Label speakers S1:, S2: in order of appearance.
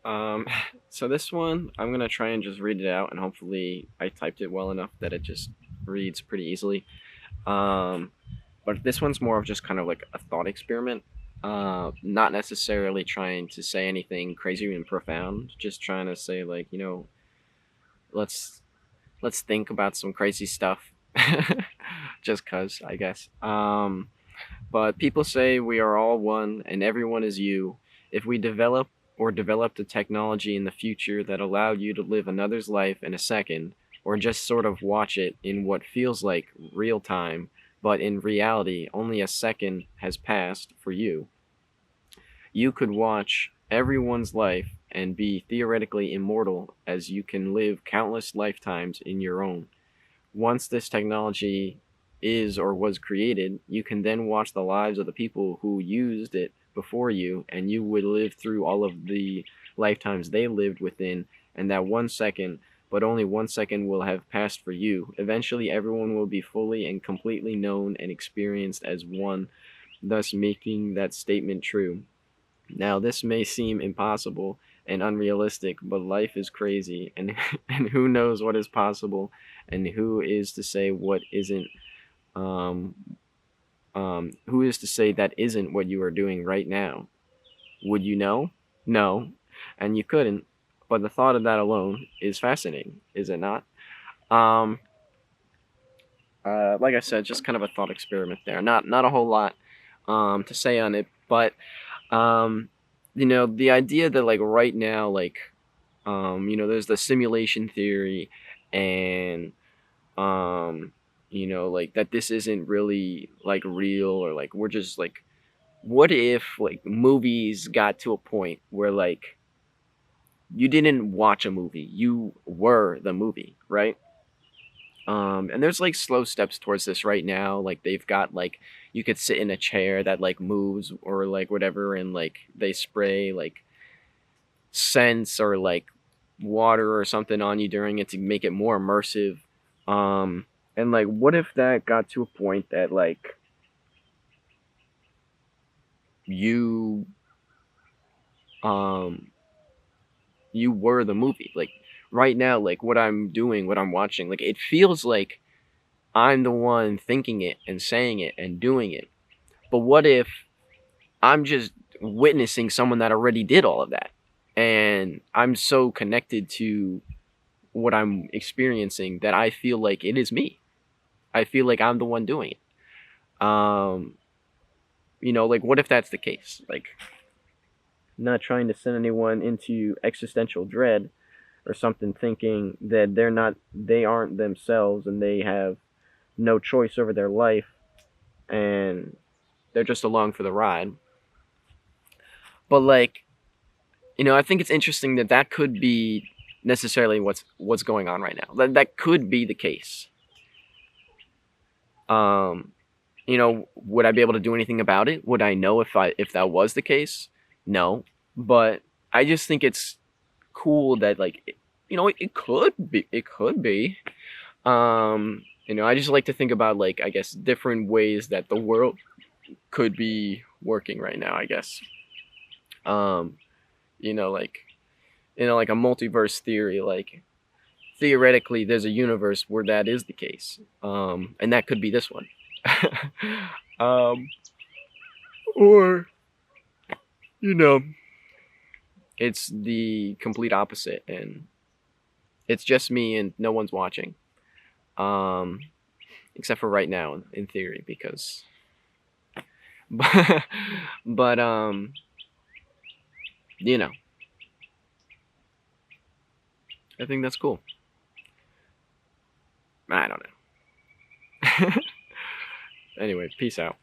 S1: Um, so this one, I'm gonna try and just read it out, and hopefully I typed it well enough that it just reads pretty easily. Um, but this one's more of just kind of like a thought experiment. Not necessarily trying to say anything crazy and profound. Just trying to say like, let's let's think about some crazy stuff. Just cause, I guess. But people say we are all one and everyone is you. If we developed a technology in the future that allowed you to live another's life in a second, or just sort of watch it in what feels like real time, but in reality only a second has passed for you, you could watch everyone's life and be theoretically immortal as you can live countless lifetimes in your own. Once this technology is or was created, you can then watch the lives of the people who used it before you, and you would live through all of the lifetimes they lived within, and that 1 second, but only 1 second, will have passed for you. Eventually, everyone will be fully and completely known and experienced as one, thus making that statement true. Now, this may seem impossible and unrealistic, but life is crazy, and and who knows what is possible, and who is to say what isn't? Um, who is to say that isn't what you are doing right now? Would you know? No, and you couldn't. But the thought of that alone is fascinating, is it not? Um, like I said, just kind of a thought experiment there. Not a whole lot to say on it, but um, the idea that like right now, like there's the simulation theory, and like that this isn't really like real, or like we're just like, what if like movies got to a point where like you didn't watch a movie, you were the movie, right? And there's like slow steps towards this right now. Like they've got like you could sit in a chair that like moves or like whatever, and like they spray like scents or like water or something on you during it to make it more immersive. And like, what if that got to a point that like you um you were the movie? Like right now, like what I'm doing, what I'm watching, like it feels like I'm the one thinking it and saying it and doing it. But what if I'm just witnessing someone that already did all of that? And I'm so connected to what I'm experiencing that I feel like it is me. I feel like I'm the one doing it. Like what if that's the case? Like, not trying to send anyone into existential dread or something, thinking that they aren't themselves and they have no choice over their life, and they're just along for the ride. But like, I think it's interesting that that could be necessarily what's going on right now. That could be the case. Um, would I be able to do anything about it? Would I know if that was the case? No, but I just think it's cool that like it could be. It could be. I just like to think about like, I guess, different ways that the world could be working right now, I guess. Um, like like a multiverse theory, like theoretically there's a universe where that is the case. And that could be this one. um, or you know, it's the complete opposite, and it's just me and no one's watching. Um, except for right now, in theory, because, but, but you know, I think that's cool. I don't know. Anyway, peace out.